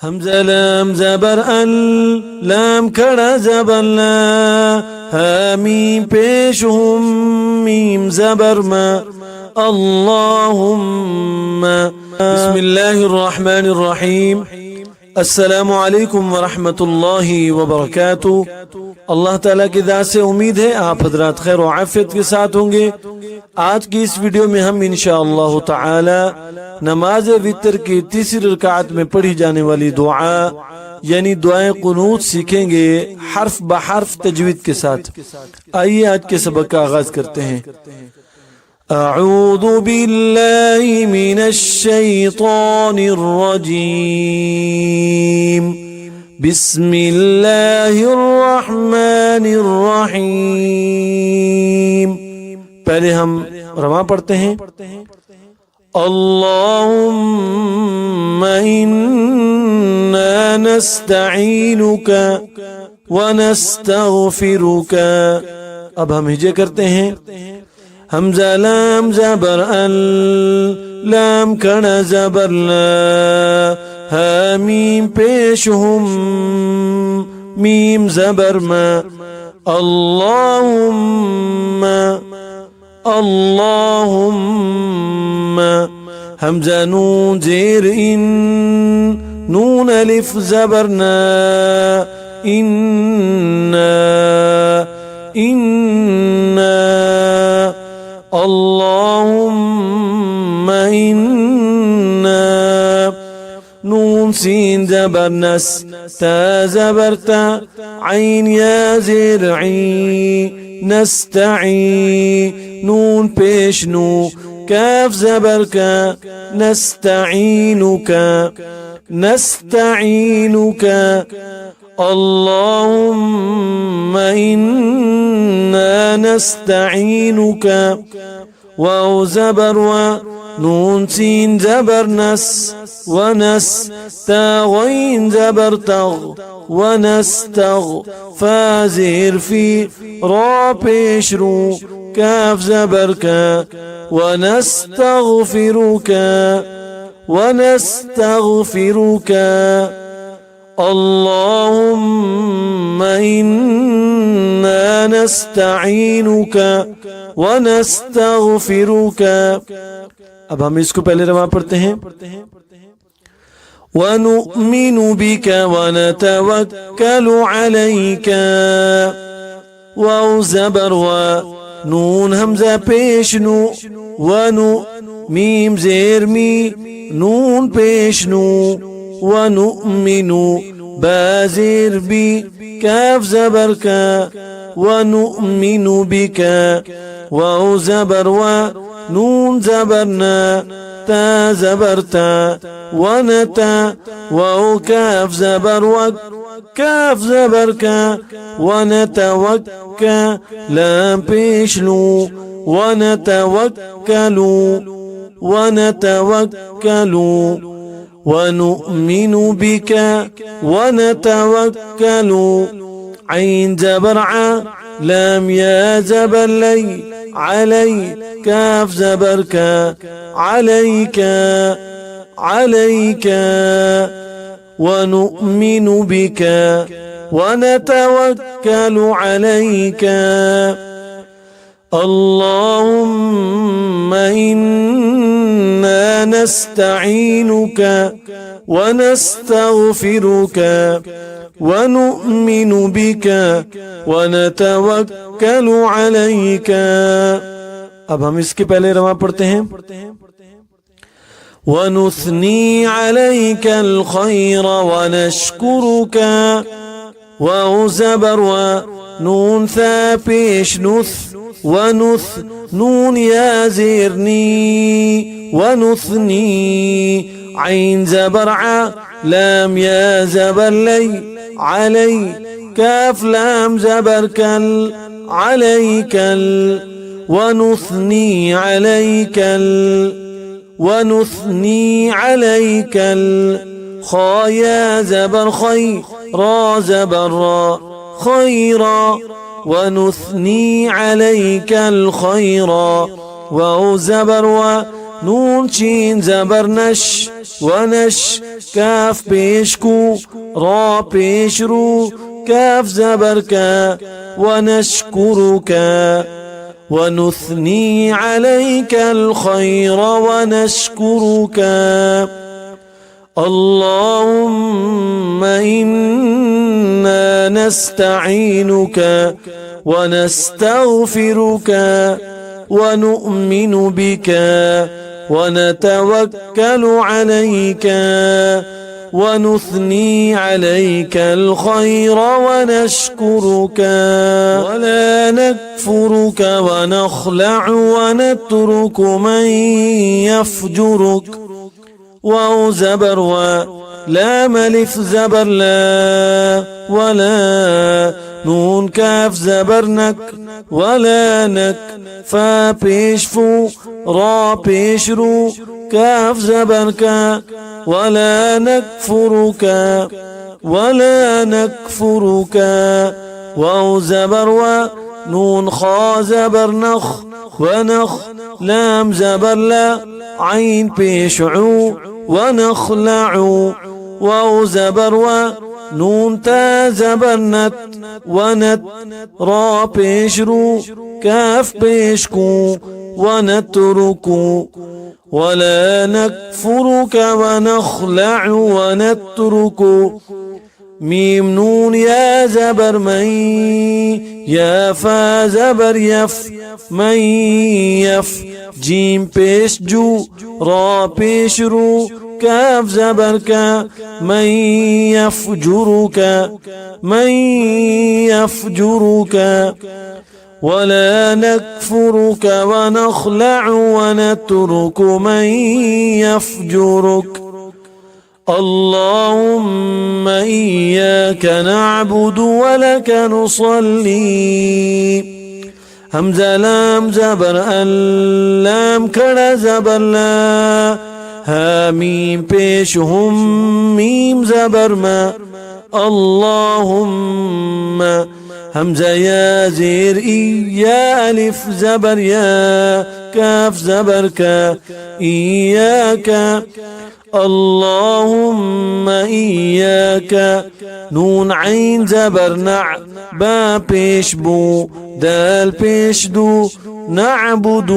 همزة لام زبر ال لام کڑا زبر لا ها میم پیش هم میم زبر ما اللهم. بسم الله الرحمن الرحيم. السلام علیکم ورحمۃ اللہ وبرکاتہ. اللہ تعالیٰ کی ذات سے امید ہے آپ حضرات خیر و عافیت کے ساتھ ہوں گے. آج کی اس ویڈیو میں ہم انشاءاللہ تعالی نماز وتر کی تیسری رکعت میں پڑھی جانے والی دعا یعنی دعائیں قنوت سیکھیں گے حرف بحرف تجوید کے ساتھ. آئیے آج کے سبق کا آغاز کرتے ہیں. اعوذ باللہ من الشیطان الرجیم بسم اللہ الرحمن الرحیم. پہلے ہم رواں پڑھتے ہیں. اللہم انا نستعینک ونستغفرک. اب ہم ہجے کرتے ہیں. حمزہ لام زبر ال لام کڑا زبر لا ها میم پیش هم میم زبر ما اللهم اللهم. حمزہ نون زیر ان نون الف زبرنا إنا اللهم إنا نون سين زبر نس تا زبرتا عين يا زر عين نستعين نون پیش نو كاف زبركا نستعينك نستعينك. اللهم إنا نستعينك واو زبر ونون سين زبر نس ونس تا غين زبر تغ ونستغ فازر في را پیش رو كاف زبرك ونستغفرك ونستغفرك. اللهم إنا نستعينك ونستغفرك. اب ہم اس کو پہلے رواں پڑھتے ہیں. ونؤمن بك ونتوكل عليك واو زبر ونون همزة پیش نو ونو میم زیر می نون پیش نو ونؤمن بازر بي كاف زبرك ونؤمن بك واو زبر ونون زبرنا تا زبرتا ونتا واو كاف زبر وكاف زبرك ونتوك لام بيشلو ونتوكلوا ونتوكلوا. ونؤمن بك ونتوكل عين زبرعا لام يا زبر لي علي كاف زبرك عليك عليك. ونؤمن بك ونتوكل عليك. اللهم إنا نستعينك ونستغفرك ونؤمن بك ونتوكل عليك. اب ہم اس کے پہلے رواں پڑھتے ہیں. ونثني عليك الخير ونشكرك واو زبر ونون ثا پیش نث ونث نون يا زيرني ونثني عين زبرعا لام يا زبر لي علي كاف لام زبركل عليكل. ونثني عليكل ونثني عليكل. خا يا زبر خي را زبر را خيرا ونثني عليك الخير واو زبر نون شين زبر نش ونش كاف بيشكو را بيشرو كاف زبرك ونشكرك ونثني عليك الخير ونشكرك اللهم إنا نستعينك ونستغفرك ونؤمن بك ونتوكل عليك ونثني عليك الخير ونشكرك ولا نكفرك ونخلع ونترك من يفجرك واو زبر ولا ملف زبر لا ولا نون كاف زبرنك ولا نك فا بيش فو را بيش رو كاف زبرك ولا نكفرك ولا نكفرك واو زبر ونون خا زبر نخ ونخ لام زبر لا عين بيش عو ونخلع واو زبر ونون تا زبر نت ونت را بيش رو كاف بيشكو ونتركو ولا نكفرك ونخلع ونترك ميم نون يا زبر من يا فا زبر يف من يف جيم بيش جو را بيش رو كاف زبرك من يفجرك من يفجرك ولا نكفرك ونخلع ونترك من يفجرك اللهم إياك نعبد ولك نصلي همزة لام زبر اللام كڑا زبر لا ها ميم پیش هم ميم زبر ما اللهم همزة يا زير يا ألف زبر يا كاف زبرك إياك اللهم إياك نون عين زبر نع با پیش بو دال پیش دو نعبد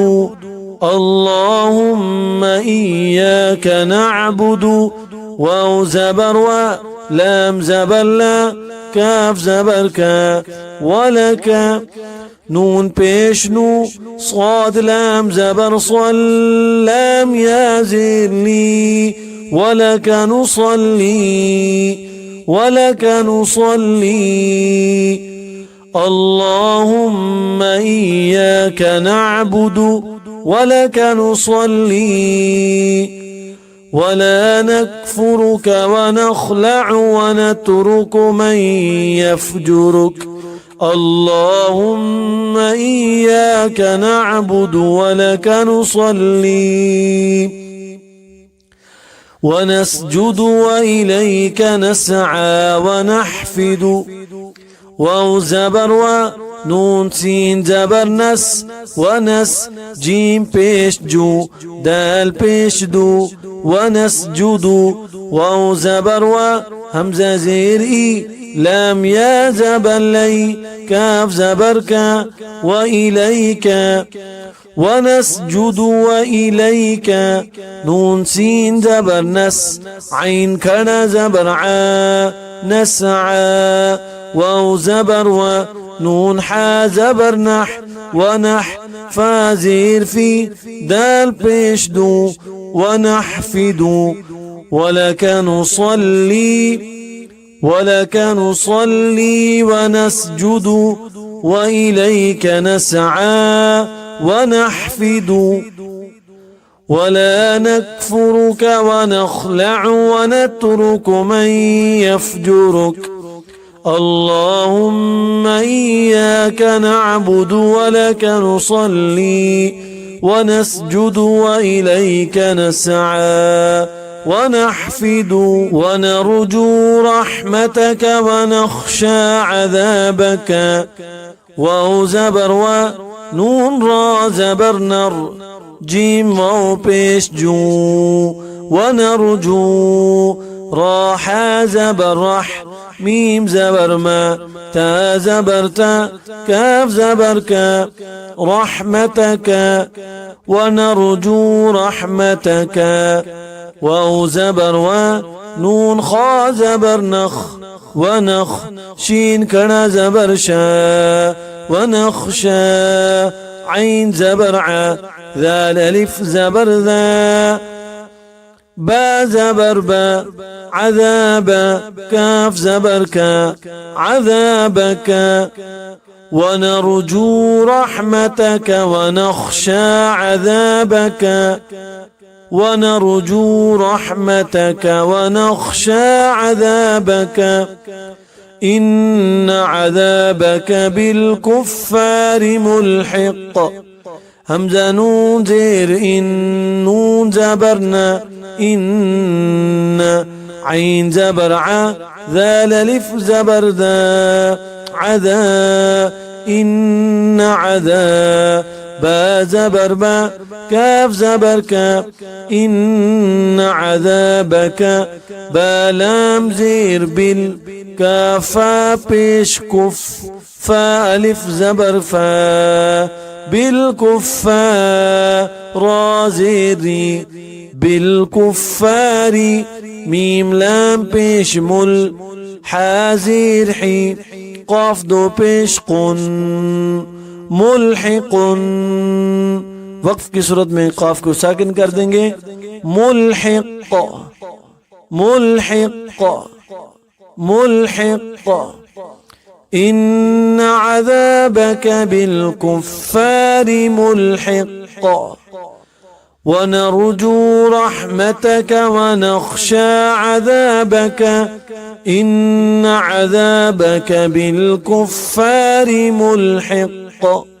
اللهم إياك نعبد واو زبر ولام زبر لا كاف زبرك ولك نون پیش نو صاد لام زبر صل لام يا زيرني ولك نصلي ولك نصلي اللهم إياك نعبد ولك نصلي ولا نكفرك ونخلع ونترك من يفجرك اللهم إياك نعبد ولك نصلي ونسجد وإليك نسعى ونحفد واو زبر ونون سين زبر نس ونس جيم بيش جو دال بيش دو ونسجد واو زبر وهمزة زير إي لام يا زبر لي كاف زبرك وإليك ونسجد وإليك نون سين زبر نس عين كنا زبر عا نسعى واو زبر ونون حا زبر نح ونح فازير في دال بيش دو ونحفد ولك نصلي ولك نصلي ونسجد وإليك نسعى ونحفد ولا نكفرك ونخلع ونترك من يفجرك اللهم إياك نعبد ولك نصلي ونسجد وإليك نسعى ونحفد ونرجو رحمتك ونخشى عذابك واو زبر ونون را زبر نر جيم واو پیش جو ونرجو را ح زبر رح ميم زبر ما تا زبر تا كاف زبر كا رحمتك ونرجو رحمتك واو زبر و نون خا زبر نخ ونخ شين كنا زبر شا ونخشى عين زبر ع ذال ألف زبر ذا با زبر با عذاب كاف زبر كا عذابك ونرجو رحمتك ونخشى عذابك ونرجو رحمتك ونخشى عذابك إن عذابك بالكفار ملحق همزة نون زير إن نون زبرنا إن عين زبر ع ذال ألف زبر ذا عذا إن عذا با زبر با كاف زبر كاف إن عذابك با لام زير بالكافا بيش كف فا ألف زبر فا بالكفار رازيري بالكفار ميم لام بيش مل حازير حي قاف دو بيش قن ملحق وقف کی صورت میں قاف کو ساکن کر دیں گے ملحق ملحق ملحق إن عذابك بالكفار ملحق ونرجو رحمتك ونخشى عذابك إن عذابك بالكفار ملحق